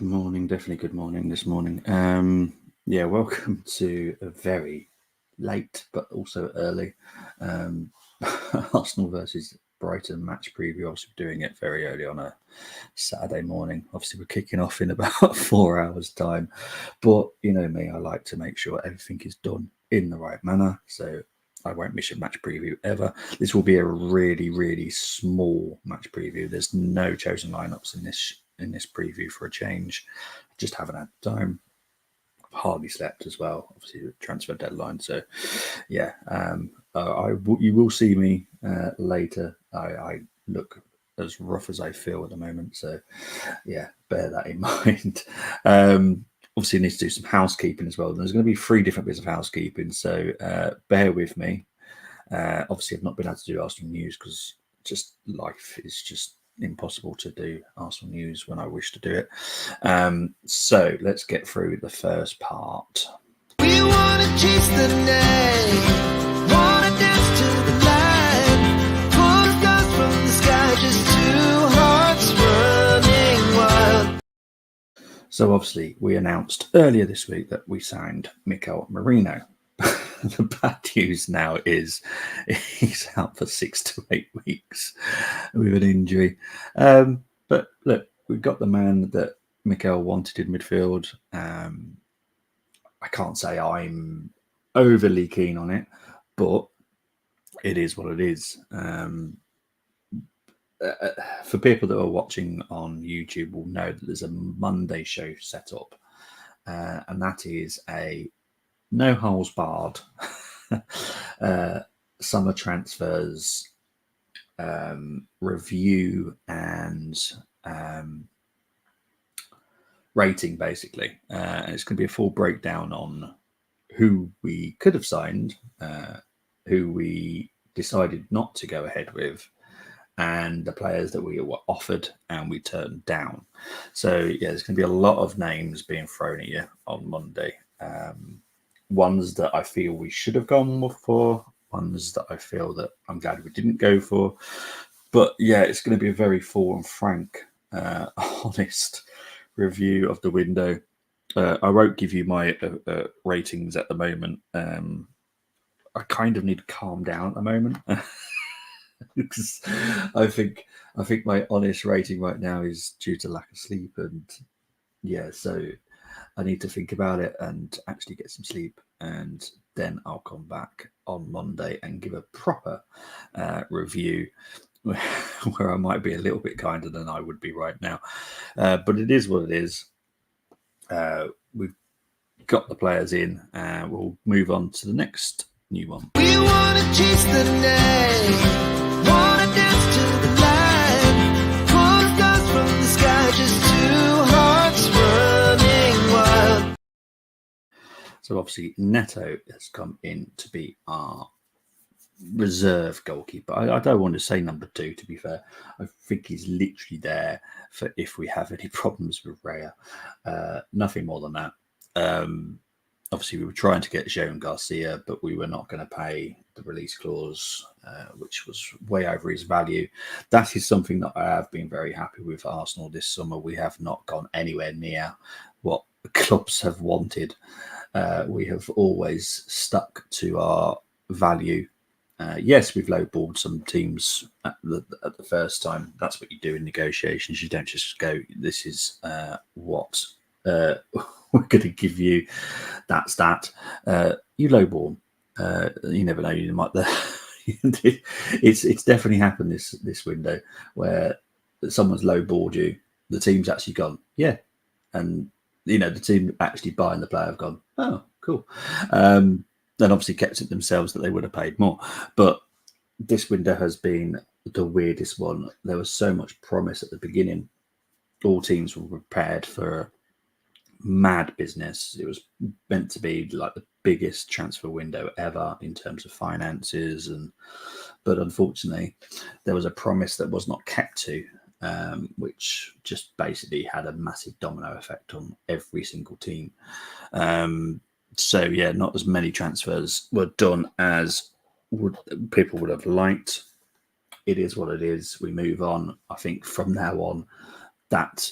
Good morning, definitely good morning this morning. Welcome to a very late but also early Arsenal versus Brighton match preview. Obviously, doing it very early on a Saturday morning. Obviously, we're kicking off in about 4 hours' time, but you know me, I like to make sure everything is done in the right manner. So I won't miss a match preview ever. This will be a really, really small match preview. There's no chosen lineups in this preview for a change. I just haven't had time. I've hardly slept as well. Obviously, the transfer deadline. So, yeah, you will see me later. I look as rough as I feel at the moment. So, yeah, bear that in mind. Obviously, I need to do some housekeeping as well. There's going to be 3 different bits of housekeeping. So, bear with me. Obviously, I've not been able to do Arsenal news because just life is just impossible to do Arsenal news when I wish to do it. So let's get through the first part. We want to chase the night, want to dance to the light, pull the stars from the sky, just 2 hearts running wild. So obviously, we announced earlier this week that we signed Mikel Merino. The bad news now is he's out for 6 to 8 weeks with an injury. But look, we've got the man that Mikel wanted in midfield. I can't say I'm overly keen on it, but it is what it is. For people that are watching on YouTube will know that there's a Monday show set up, and that is a no holes barred summer transfers review and rating, basically. And it's going to be a full breakdown on who we could have signed, who we decided not to go ahead with, and the players that we were offered and we turned down. So, yeah, there's going to be a lot of names being thrown at you on Monday. Ones that I feel we should have gone for, ones that I feel that I'm glad we didn't go for. But yeah, it's going to be a very full and frank, honest review of the window. I won't give you my ratings at the moment. I kind of need to calm down at the moment because I think my honest rating right now is due to lack of sleep, and yeah, so I need to think about it and actually get some sleep, and then I'll come back on Monday and give a proper review where I might be a little bit kinder than I would be right now. But it is what it is. We've got the players in, and we'll move on to the next new one. We want to chase the night, want to dance to the light, pull the stars from the sky, just 2 hearts running wild. So obviously Neto has come in to be our reserve goalkeeper. I don't want to say number 2, to be fair. I think he's literally there for if we have any problems with Raya. Nothing more than that. Obviously, we were trying to get Joan Garcia, but we were not going to pay the release clause, which was way over his value. That is something that I have been very happy with Arsenal this summer. We have not gone anywhere near what the clubs have wanted. We have always stuck to our value. Yes, we've lowballed some teams at the first time. That's what you do in negotiations. You don't just go, this is what we're going to give you. That's that. You lowball. You never know. You might. It's definitely happened this window where someone's lowballed you. The team's actually gone, yeah, and you know the team actually buying the player have gone, oh, cool. Then obviously kept it themselves that they would have paid more. But this window has been the weirdest one. There was so much promise at the beginning. All teams were prepared for mad business. It was meant to be like the biggest transfer window ever in terms of finances, but unfortunately there was a promise that was not kept to, which just basically had a massive domino effect on every single team. So yeah, not as many transfers were done as people would have liked. It is what it is. We move on. I think from now on, that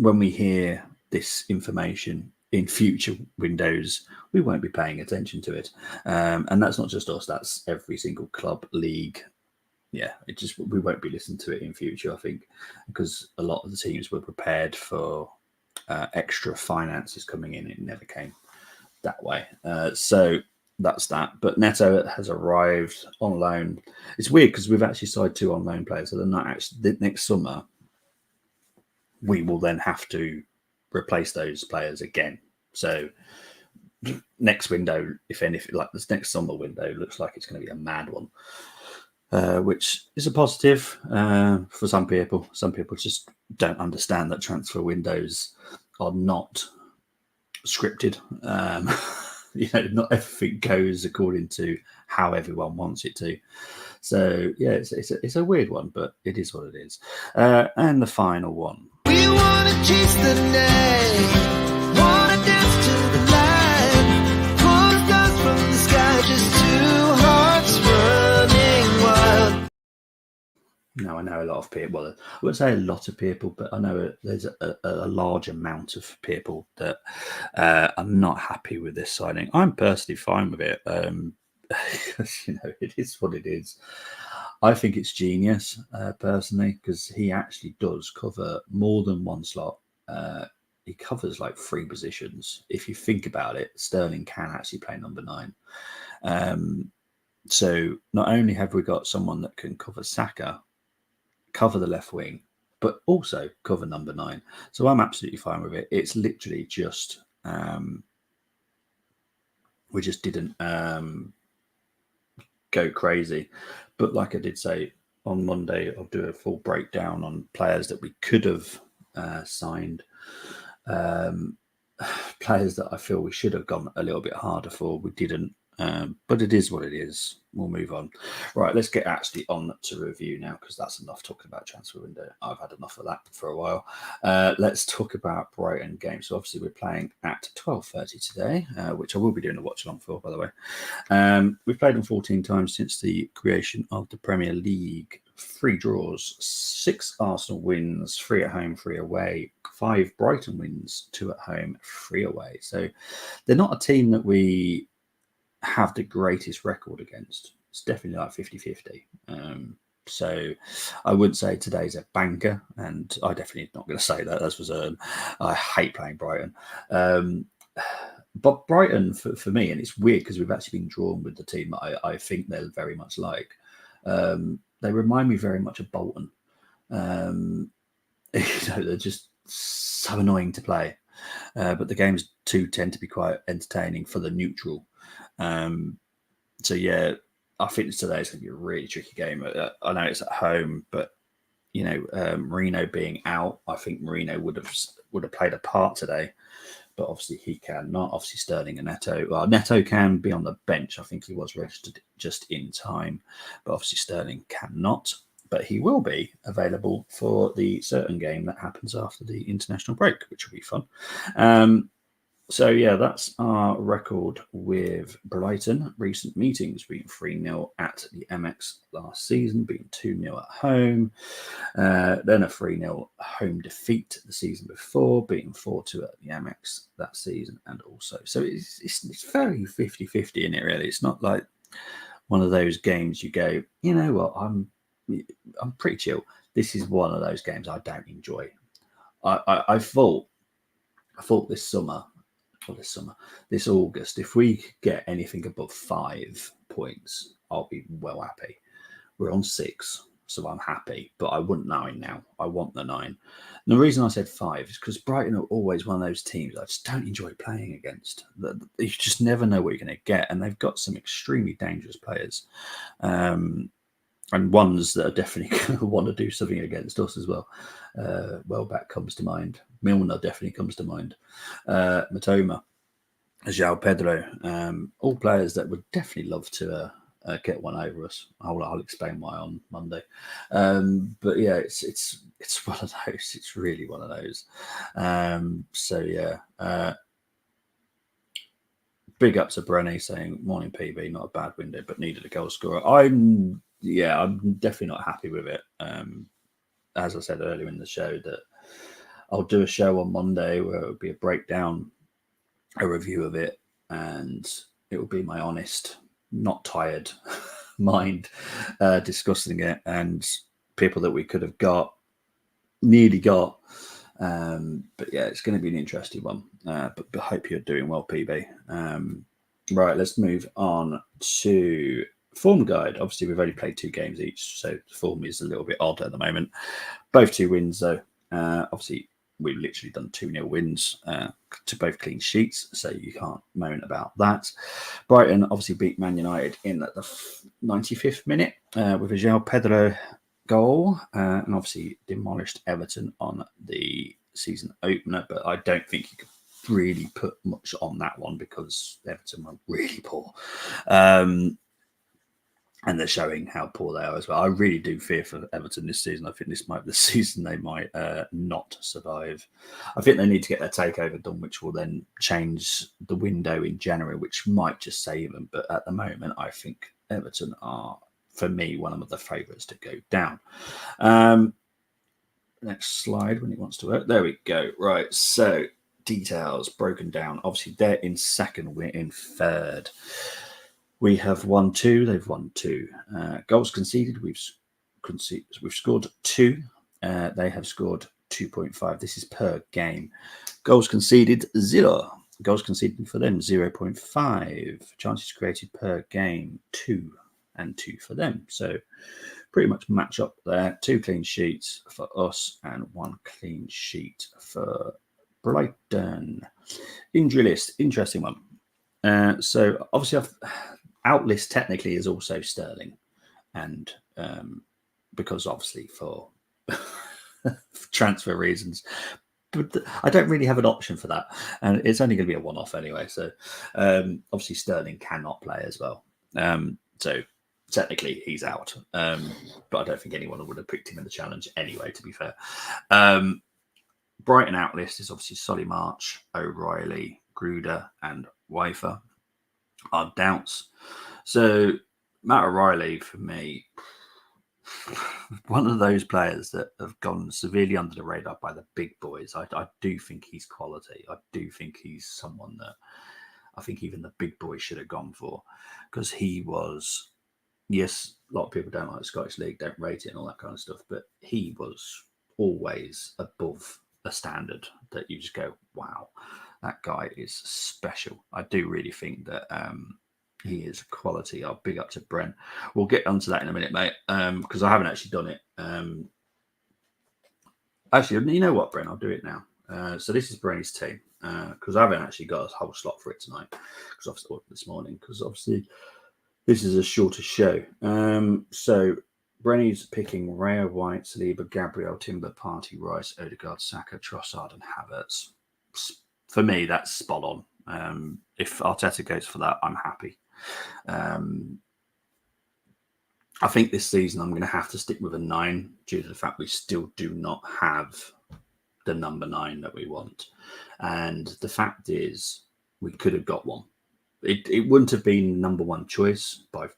when we hear this information in future windows, we won't be paying attention to it. And that's not just us, that's every single club, league. Yeah, we won't be listening to it in future, I think, because a lot of the teams were prepared for extra finances coming in. It never came that way. So that's that. But Neto has arrived on loan. It's weird because we've actually signed 2 on loan players. So they're not actually, next summer, we will then have to replace those players again. So next window, if anything, like this next summer window, looks like it's going to be a mad one, which is a positive for some people. Some people just don't understand that transfer windows are not scripted. Not everything goes according to how everyone wants it to. So yeah, it's a weird one, but it is what it is. And the final one. We want to chase the night, want to dance to the light, pull stars from the sky, just 2 hearts running wild. Now, I know a lot of people, well, I wouldn't say a lot of people, but I know there's a large amount of people that are not happy with this signing. I'm personally fine with it. It is what it is. I think it's genius, personally, because he actually does cover more than one slot. He covers like 3 positions. If you think about it, Sterling can actually play number 9. So not only have we got someone that can cover Saka, cover the left wing, but also cover number 9. So I'm absolutely fine with it. It's literally just we just didn't go crazy. But like I did say on Monday, I'll do a full breakdown on players that we could have signed, players that I feel we should have gone a little bit harder for. We didn't. But it is what it is. We'll move on. Right, let's get actually on to review now, because that's enough talking about transfer window. I've had enough of that for a while. Let's talk about Brighton game. So obviously we're playing at 12:30 today, which I will be doing a watch along for, by the way. We've played them 14 times since the creation of the Premier League. 3 draws, 6 Arsenal wins, 3 at home, 3 away, 5 Brighton wins, 2 at home, 3 away. So they're not a team that we have the greatest record against. It's definitely like 50-50. So I would say today's a banker, and I definitely not going to say that. This was I hate playing Brighton. But Brighton, for me, and it's weird because we've actually been drawn with the team that I think they're very much like. They remind me very much of Bolton. They're just so annoying to play. But the games too tend to be quite entertaining for the neutral. So yeah, I think today is going to be a really tricky game. I know it's at home, but Marino being out, I think Marino would have played a part today, but obviously he cannot. Obviously Sterling and Neto. Well, Neto can be on the bench. I think he was registered just in time, but obviously Sterling cannot. But he will be available for the certain game that happens after the international break, which will be fun. So yeah, that's our record with Brighton. Recent meetings being 3-0 at the MX last season, being 2-0 at home. Then a 3-0 home defeat the season before, being 4-2 at the MX that season, and also. So it's very 50-50 in it, really. It's not like one of those games you go, you know what, I'm pretty chill. This is one of those games I don't enjoy. I thought this August, if we get anything above 5 points, I'll be well happy. We're on 6, so I'm happy, but I want 9 now. I want the 9. And the reason I said 5 is because Brighton are always one of those teams I just don't enjoy playing against. You just never know what you're going to get, and they've got some extremely dangerous players. And ones that are definitely going to want to do something against us as well. Welbeck comes to mind. Milner definitely comes to mind. Matoma, João Pedro, all players that would definitely love to get one over us. I'll explain why on Monday. But yeah, it's one of those. It's really one of those. So yeah. Big up to Brenny saying, morning PB, not a bad window, but needed a goal scorer. I'm definitely not happy with it. As I said earlier in the show, that I'll do a show on Monday where it'll be a breakdown, a review of it, and it will be my honest, not tired mind discussing it, and people that we could have nearly got. But yeah, it's going to be an interesting one. But I hope you're doing well, PB. Right, let's move on to form guide. Obviously, we've only played 2 games each, so form is a little bit odd at the moment. Both 2 wins, though. Obviously, we've literally done 2-0 wins to both clean sheets, so you can't moan about that. Brighton obviously beat Man United in at the 95th minute with a João Pedro goal, and obviously demolished Everton on the season opener, but I don't think you could really put much on that one because Everton were really poor. And they're showing how poor they are as well. I really do fear for Everton this season. I think this might be the season they might not survive. I think they need to get their takeover done, which will then change the window in January, which might just save them. But at the moment, I think Everton are, for me, one of the favourites to go down. Next slide when it wants to work. There we go. Right, so details broken down. Obviously, they're in second. We're in third. We have won 2. They've won 2. Goals conceded. We've scored 2. They have scored 2.5. This is per game. Goals conceded 0. Goals conceded for them 0.5. Chances created per game 2 and 2 for them. So pretty much match up there. 2 clean sheets for us and 1 clean sheet for Brighton. Injury list, interesting one. So obviously out list technically is also Sterling, and because obviously for transfer reasons, but I don't really have an option for that, and it's only going to be a one-off anyway. So obviously Sterling cannot play as well. So technically he's out, but I don't think anyone would have picked him in the challenge anyway, to be fair. Brighton out list is obviously Solly March, O'Reilly, Gruder and Wafer. Our doubts. So Matt O'Reilly, for me, one of those players that have gone severely under the radar by the big boys. I do think he's quality. I do think he's someone that I think even the big boys should have gone for, because he was, yes, a lot of people don't like the Scottish League, don't rate it and all that kind of stuff, but he was always above a standard that you just go, wow, that guy is special. I do really think that he is quality. I'll big up to Brent. We'll get onto that in a minute, mate, because I haven't actually done it. Actually, you know what, Brent? I'll do it now. So this is Brent's team, because I haven't actually got a whole slot for it tonight, because this morning, because obviously this is a shorter show. So Brenny's picking Raya, White, Saliba, Gabriel, Timber, Partey, Rice, Odegaard, Saka, Trossard, and Havertz. For me, that's spot on. If Arteta goes for that, I'm happy. I think this season I'm going to have to stick with a 9 due to the fact we still do not have the number 9 that we want. And the fact is, we could have got one. It wouldn't have been number 1 choice by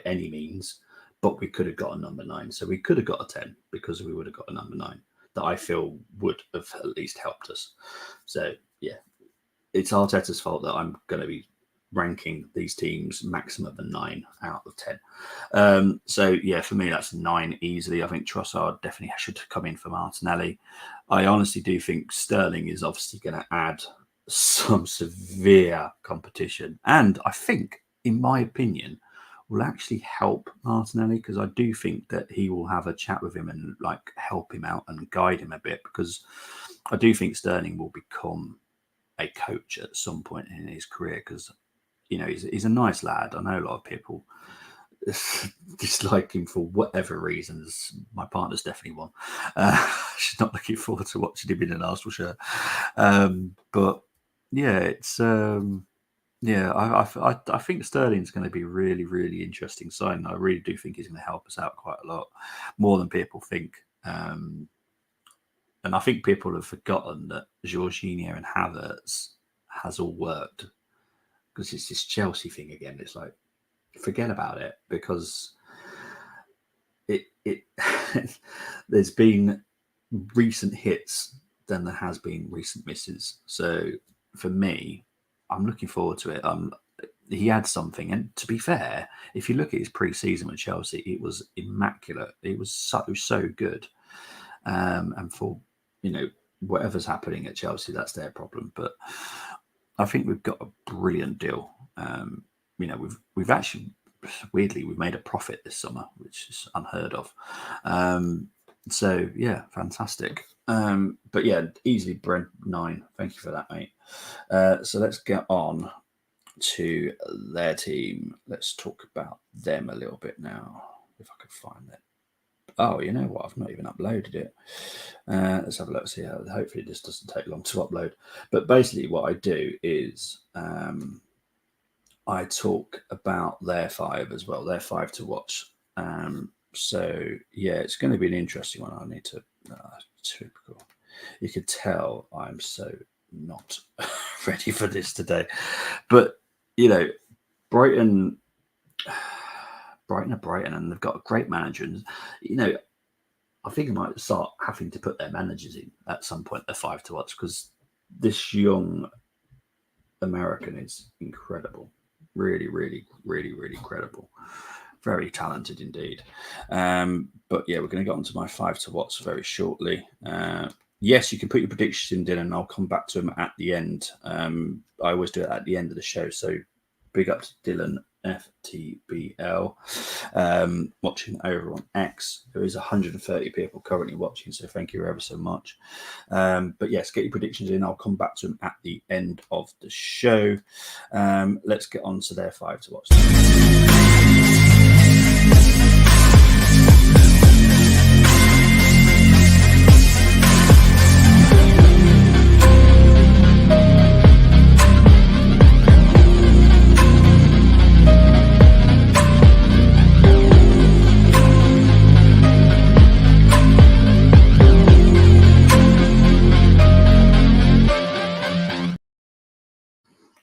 any means, but we could have got a number 9. So we could have got a 10 because we would have got a number 9 that I feel would have at least helped us. So, yeah, it's Arteta's fault that I'm going to be ranking these teams maximum of a 9 out of 10. So, yeah, for me, that's 9 easily. I think Trossard definitely should come in for Martinelli. I honestly do think Sterling is obviously going to add some severe competition. And I think, in my opinion, will actually help Martinelli, because I do think that he will have a chat with him and like help him out and guide him a bit, because I do think Sterling will become a coach at some point in his career, because you know he's a nice lad. I know a lot of people dislike him for whatever reasons. My partner's definitely one. She's not looking forward to watching him in an Arsenal shirt. But yeah, it's I think Sterling's going to be really, really interesting signing. I really do think he's going to help us out quite a lot, more than people think. And I think people have forgotten that Jorginho and Havertz has all worked, because it's this Chelsea thing again. It's like, forget about it, because it there's been recent hits than there has been recent misses. So for me, I'm looking forward to it. He had something, and to be fair, if you look at his pre-season with Chelsea, it was immaculate. It was so good. And for whatever's happening at Chelsea, that's their problem. But I think we've got a brilliant deal. We've actually weirdly we've made a profit this summer, which is unheard of. So yeah, fantastic. But yeah, easily Brent 9. Thank you for that, mate. So let's get on to their team. Let's talk about them a little bit now, if I could find it. Oh, you know what? I've not even uploaded it. Let's have a look. See how. Hopefully, this doesn't take long to upload. But basically, what I do is I talk about their 5 as well. Their 5 to watch. So yeah, it's going to be an interesting one. I need to. Typical. You could tell I'm so not ready for this today, but Brighton are Brighton, and they've got a great manager. And I think I might start having to put their managers in at some point. They're 5 to watch because this young American is incredible. Really, really, really, really incredible. Very talented indeed. But yeah, we're going to get onto my 5 to watch very shortly. Yes, you can put your predictions in, Dylan, and I'll come back to them at the end. I always do it at the end of the show. So big up to Dylan FTBL watching over on X. There is 130 people currently watching, so thank you ever so much. But yes, get your predictions in. I'll come back to them at the end of the show. Let's get on to their 5 to watch.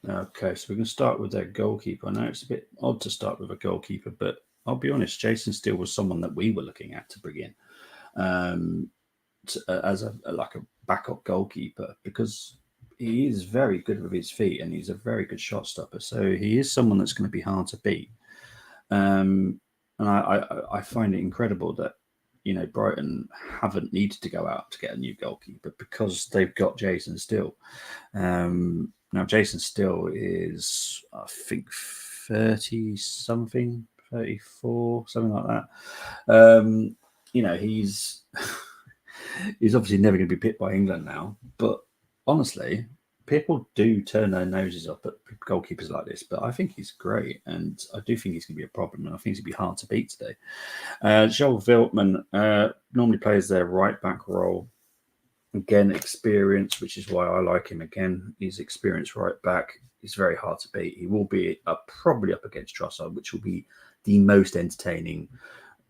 Okay, so we're going to start with their goalkeeper. I know it's a bit odd to start with a goalkeeper, but I'll be honest, Jason Steele was someone that we were looking at to bring in as a backup goalkeeper, because he is very good with his feet and he's a very good shot stopper. So he is someone that's going to be hard to beat. And I find it incredible that Brighton haven't needed to go out to get a new goalkeeper because they've got Jason Steele. Now, Jason Steele is, I think, 30-something, 34, something like that. He's he's obviously never going to be picked by England now. But honestly, people do turn their noses up at goalkeepers like this. But I think he's great, and I do think he's going to be a problem, and I think he's going to be hard to beat today. Joel Veltman normally plays their right-back role. Again, experience, which is why I like him. Again, he's experienced right back. He's very hard to beat. He will be probably up against Trossard, which will be the most entertaining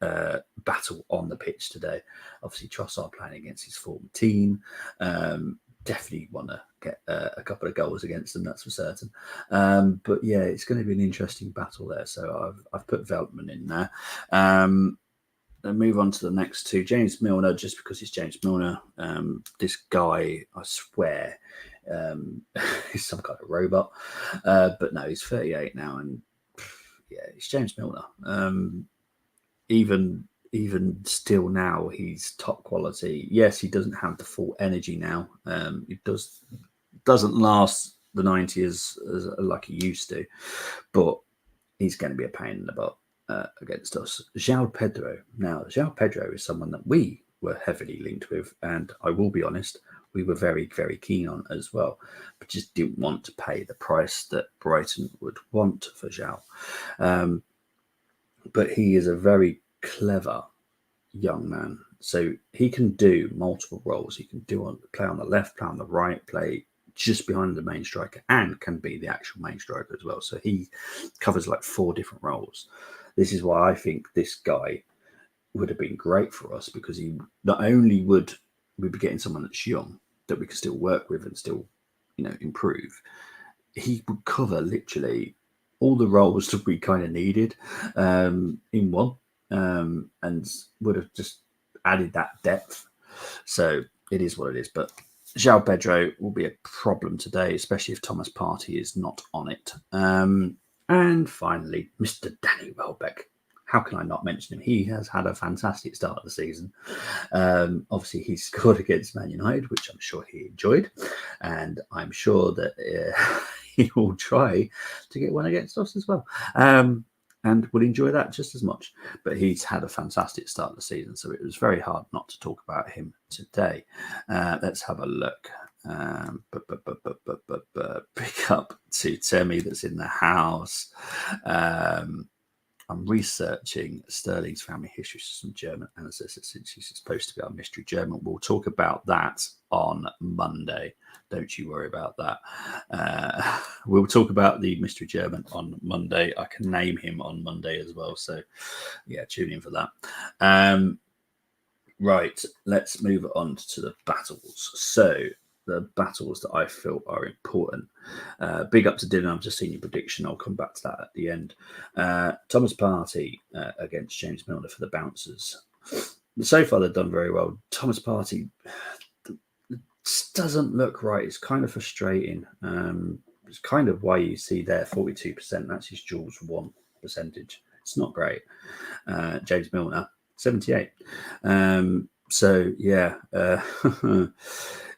battle on the pitch today. Obviously, Trossard playing against his former team. Definitely want to get a couple of goals against them, that's for certain. But yeah, it's going to be an interesting battle there. So I've put Veltman in there. Then move on to the next 2. James Milner, just because it's James Milner. This guy, I swear, he's some kind of robot. But no, he's 38 now, and yeah, it's James Milner. Even still now, he's top quality. Yes, he doesn't have the full energy now. It doesn't last the 90 as like he used to, but he's going to be a pain in the butt against us. João Pedro. Now, João Pedro is someone that we were heavily linked with, and I will be honest, we were very, very keen on as well, but just didn't want to pay the price that Brighton would want for João. But he is a very clever young man, so he can do multiple roles. He can play on the left, play on the right, play just behind the main striker, and can be the actual main striker as well. So he covers like 4 different roles. This is why I think this guy would have been great for us, because he not only would we be getting someone that's young that we can still work with and still, improve. He would cover literally all the roles that we kind of needed in one, and would have just added that depth. So it is what it is. But João Pedro will be a problem today, especially if Thomas Partey is not on it. And finally, Mr. Danny Welbeck. How can I not mention him? He has had a fantastic start of the season. Obviously, he scored against Man United, which I'm sure he enjoyed. And I'm sure that he will try to get one against us as well. And will enjoy that just as much. But he's had a fantastic start of the season, so it was very hard not to talk about him today. Let's have a look. Pick up to Temi that's in the house. I'm researching Sterling's family history, some German ancestors, since he's supposed to be our mystery German. We'll talk about that on Monday. Don't you worry about that. We'll talk about the mystery German on Monday. I can name him on Monday as well. So, yeah, tune in for that. Right, let's move on to the battles. So, the battles that I feel are important. Big up to Dylan. I've just seen your prediction. I'll come back to that at the end. Thomas Partey against James Milner for the Bouncers. So far, they've done very well. Thomas Partey doesn't look right. It's kind of frustrating. It's kind of why you see there 42%. That's his Jules 1 percentage. It's not great. James Milner, 78. So, yeah,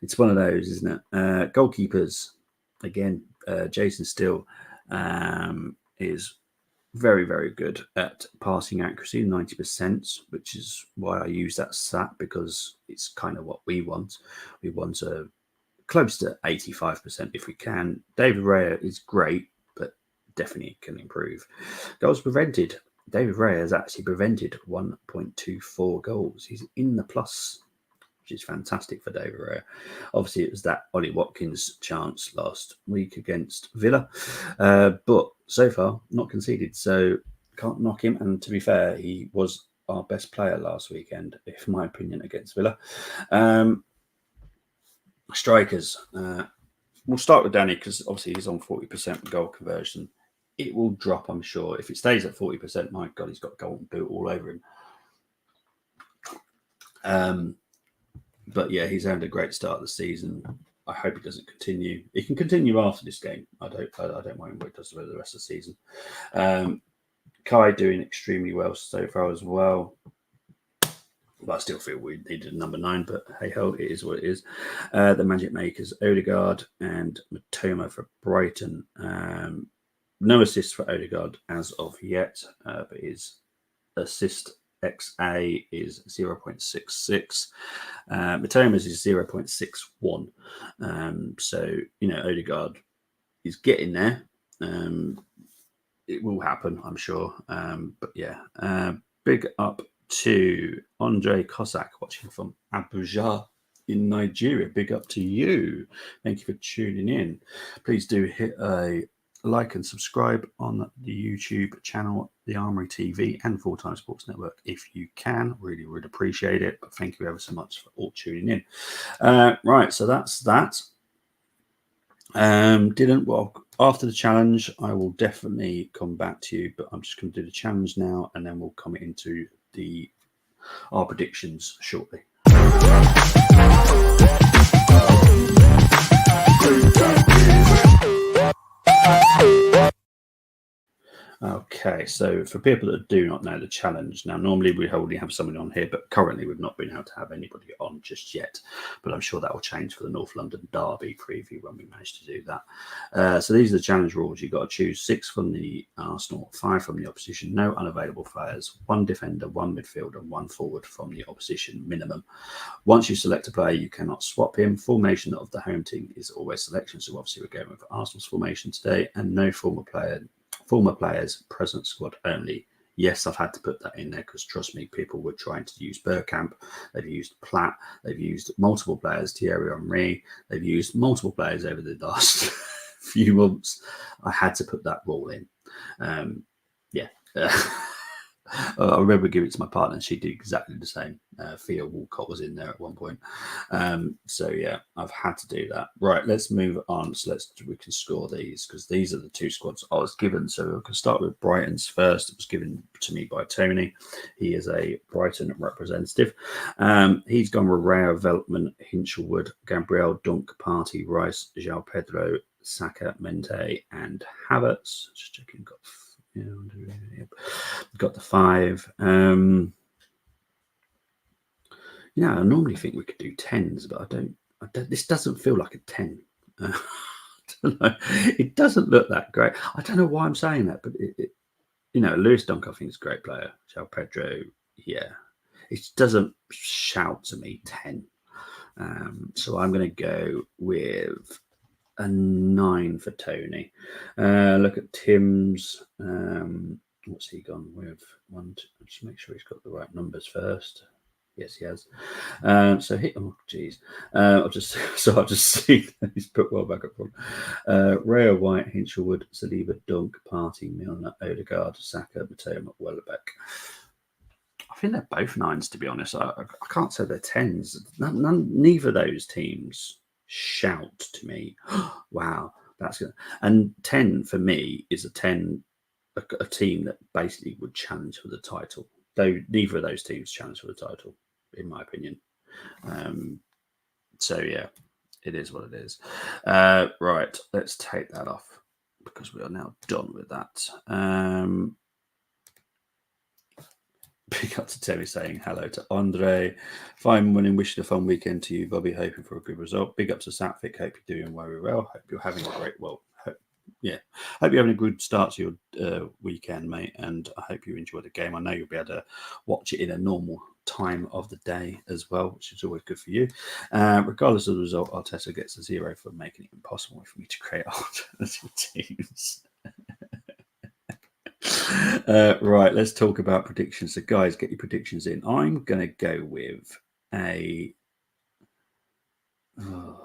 it's one of those, isn't it? Goalkeepers, again, Jason Steele is very, very good at passing accuracy, 90%, which is why I use that stat, because it's kind of what we want. We want close to 85% if we can. David Raya is great, but definitely can improve. Goals prevented. David Raya has actually prevented 1.24 goals. He's in the plus, which is fantastic for David Raya. Obviously, it was that Ollie Watkins chance last week against Villa. But so far, not conceded. So can't knock him. And to be fair, he was our best player last weekend, in my opinion, against Villa. Strikers. We'll start with Danny, because obviously he's on 40% goal conversion. It will drop, I'm sure. If it stays at 40%, my God, he's got golden boot all over him. But yeah, he's had a great start of the season. I hope it doesn't continue. It can continue after this game. I don't mind what it does for the rest of the season. Kai doing extremely well so far as well. But I still feel we needed a number 9, but hey ho, it is what it is. The Magic Makers, Odegaard and Matoma for Brighton. No assist for Odegaard as of yet, but his assist XA is 0.66. Matoma's is 0.61. So, Odegaard is getting there. It will happen, I'm sure. But yeah, big up to Andre Cossack watching from Abuja in Nigeria. Big up to you. Thank you for tuning in. Please do hit a like and subscribe on the YouTube channel, The Armory TV and Full Time Sports Network if you can. Really would appreciate it. But thank you ever so much for all tuning in. Right, so that's that. After the challenge, I will definitely come back to you, but I'm just going to do the challenge now, and then we'll come into our predictions shortly. Okay, so for people that do not know the challenge, now normally we only have someone on here, but currently we've not been able to have anybody on just yet. But I'm sure that will change for the North London Derby preview when we manage to do that. So these are the challenge rules. You've got to choose 6 from the Arsenal, 5 from the opposition, no unavailable players, 1 defender, 1 midfielder, 1 forward from the opposition minimum. Once you select a player, you cannot swap him. Formation of the home team is always selection. So obviously we're going with Arsenal's formation today, and no former players, present squad only. Yes, I've had to put that in there because, trust me, people were trying to use Bergkamp. They've used Platt. They've used multiple players, Thierry Henry. They've used multiple players over the last few months. I had to put that rule in. I remember giving it to my partner, and she did exactly the same. Thea Walcott was in there at one point. So yeah, I've had to do that. Right, let's move on. So we can score these because these are the two squads I was given. So I can start with Brighton's first. It was given to me by Tony. He is a Brighton representative. He's gone with Raya, Veltman, Hinchelwood, Gabriel, Dunk, Partey, Rice, João Pedro, Saka, Mente, and Havertz. Just checking. Got the 5. I normally think we could do 10s, but I don't. This doesn't feel like a 10. I don't know. It doesn't look that great. I don't know why I'm saying that, but Lewis Dunk, I think, is a great player. João Pedro, yeah, it doesn't shout to me 10. So I'm going to go with a 9 for Tony. Look at Tim's. What's he gone with? Just make sure he's got the right numbers first. Yes, he has. I've just seen he's put well back up front. Raya, White, Hinchelwood, Saliba, Dunk, Partey, Milner, Odegaard, Saka, Mateo, Wellebeck. I think they're both 9s, to be honest. I can't say they're 10s. Neither of those teams shout to me, wow, that's good. And 10 for me is a team that basically would challenge for the title. Though neither of those teams challenge for the title, in my opinion. So yeah, it is what it is. Right, let's take that off because we are now done with that. Big up to Terry saying hello to Andre. Fine winning, wishing a fun weekend to you, Bobby. Hoping for a good result. Big up to Satvic. Hope you're doing very well. Hope you're having a great hope you're having a good start to your weekend, mate. And I hope you enjoy the game. I know you'll be able to watch it in a normal time of the day as well, which is always good for you. Regardless of the result, Arteta gets a 0 for making it impossible for me to create alternative teams. Right, let's talk about predictions. So, guys, get your predictions in. I'm going to go with a. I'm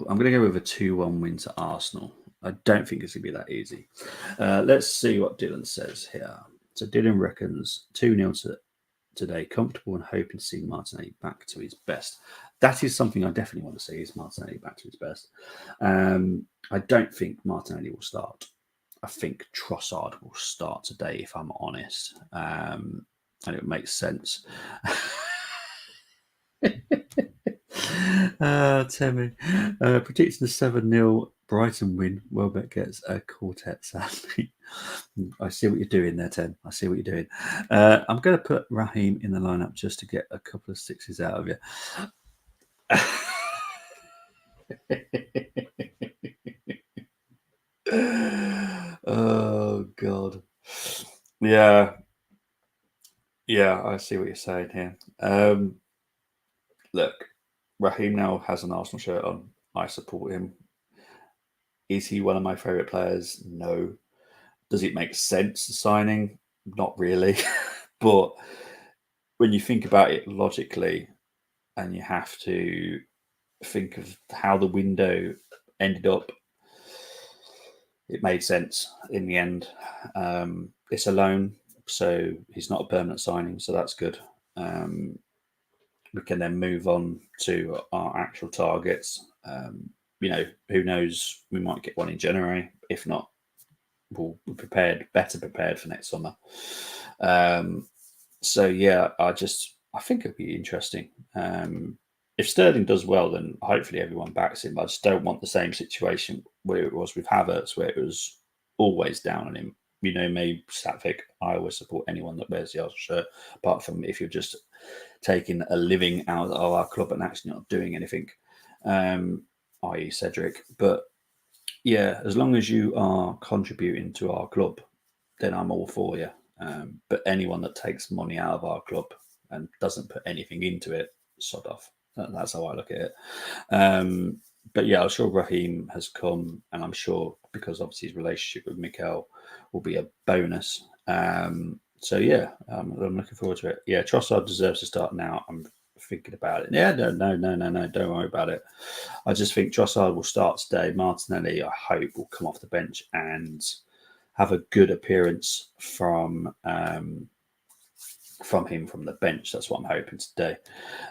going to go with a 2-1 win to Arsenal. I don't think it's going to be that easy. Let's see what Dylan says here. So, Dylan reckons 2-0 today, comfortable and hoping to see Martinelli back to his best. That is something I definitely want to see, is Martinelli back to his best. I don't think Martinelli will start. I think Trossard will start today, if I'm honest. And it makes sense. Temi, predicting the 7-0 Brighton win. Welbeck gets a quartet, sadly. I see what you're doing there, Tim. I see what you're doing. I'm going to put Raheem in the lineup just to get a couple of 6s out of you. Oh, God. Yeah, I see what you're saying here. Look, Raheem now has an Arsenal shirt on. I support him. Is he one of my favourite players? No. Does it make sense, the signing? Not really. But when you think about it logically, and you have to think of how the window ended up, it made sense in the end. It's a loan, so he's not a permanent signing, so that's good. We can then move on to our actual targets. Who knows? We might get one in January. If not, we'll be better prepared for next summer. So yeah, I think it'll be interesting. If Sterling does well, then hopefully everyone backs him. I just don't want the same situation where it was with Havertz, where it was always down on him. Me, Satvic, I always support anyone that wears the Arsenal shirt, apart from if you're just taking a living out of our club and actually not doing anything, i.e. Cedric. But yeah, as long as you are contributing to our club, then I'm all for you. But anyone that takes money out of our club and doesn't put anything into it, sod off. That's how I look at it. But yeah, I'm sure Raheem has come, and I'm sure because obviously his relationship with Mikel will be a bonus. So yeah, I'm looking forward to it. Yeah, Trossard deserves to start now. I'm thinking about it. Yeah, no, don't worry about it. I just think Trossard will start today. Martinelli, I hope, will come off the bench and have a good appearance from him from the bench. That's what I'm hoping today.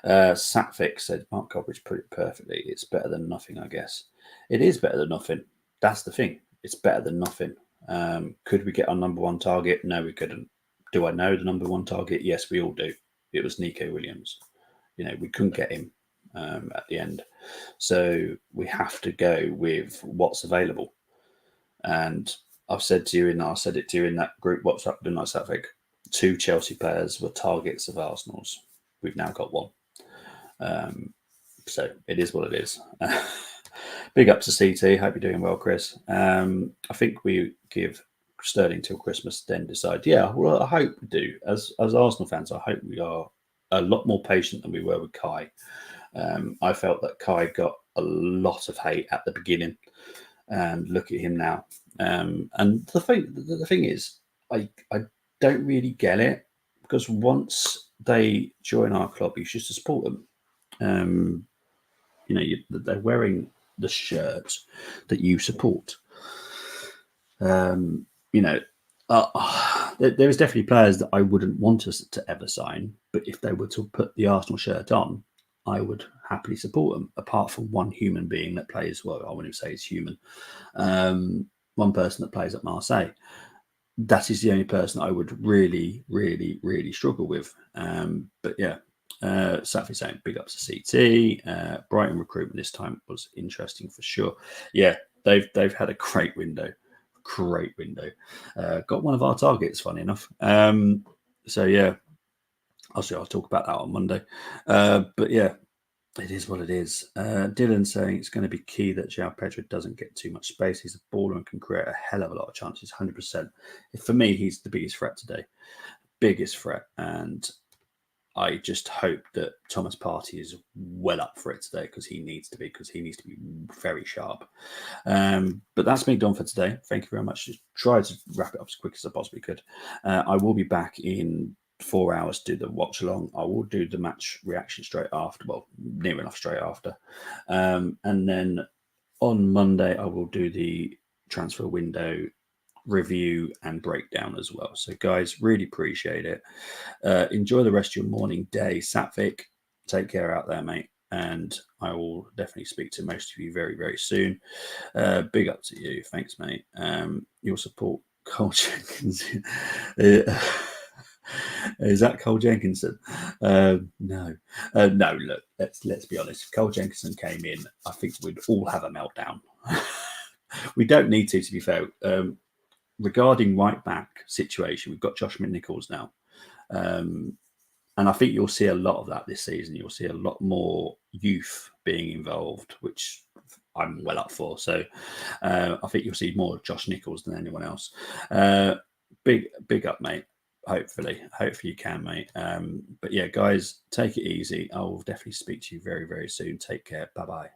Satvik said Mark Goldbridge put it perfectly. It's better than nothing, I guess. It is better than nothing. That's the thing. It's better than nothing. Could we get our number one target? No, we couldn't. Do I know the number one target? Yes, we all do. It was Nico Williams. We couldn't get him at the end. So we have to go with what's available. And I've said to you, I said it to you in that group WhatsApp, didn't I, Satvik? 2 Chelsea players were targets of Arsenal's. We've now got 1. So it is what it is. Big up to CT. Hope you're doing well, Chris. I think we give Sterling till Christmas, then decide. Yeah, well, I hope we do. As Arsenal fans, I hope we are a lot more patient than we were with Kai. I felt that Kai got a lot of hate at the beginning, and look at him now. And the thing is, I don't really get it, because once they join our club, you should support them. They're wearing the shirt that you support. There is definitely players that I wouldn't want us to ever sign, but if they were to put the Arsenal shirt on, I would happily support them, apart from one human being that plays, well, I wouldn't say he's human, one person that plays at Marseille. That is the only person I would really, really, really struggle with. But yeah, Safi saying big ups to CT. Brighton recruitment this time was interesting for sure. Yeah, they've had a great window. Got one of our targets, funny enough. So yeah, I'll talk about that on Monday. But yeah, it is what it is. Dylan saying it's going to be key that João Pedro doesn't get too much space. He's a baller and can create a hell of a lot of chances, 100%. For me, he's the biggest threat today. Biggest threat. And I just hope that Thomas Partey is well up for it today, because he needs to be very sharp. But that's me done for today. Thank you very much. Just try to wrap it up as quick as I possibly could. I will be back in 4 hours to do the watch along. I will do the match reaction straight after, well, near enough straight after. And then on Monday, I will do the transfer window review and breakdown as well. So guys, really appreciate it. Enjoy the rest of your morning, day. Satvik, take care out there, mate. And I will definitely speak to most of you very, very soon. Big up to you. Thanks, mate. Your support, Cole Jenkins. Is that Cole Jenkinson? No. Look, let's be honest. If Cole Jenkinson came in, I think we'd all have a meltdown. We don't need to be fair. Regarding right back situation, we've got Josh McNichols now. And I think you'll see a lot of that this season. You'll see a lot more youth being involved, which I'm well up for. So I think you'll see more of Josh Nichols than anyone else. Big up, mate. Hopefully you can, mate. But yeah, guys, take it easy. I will definitely speak to you very, very soon. Take care. Bye-bye.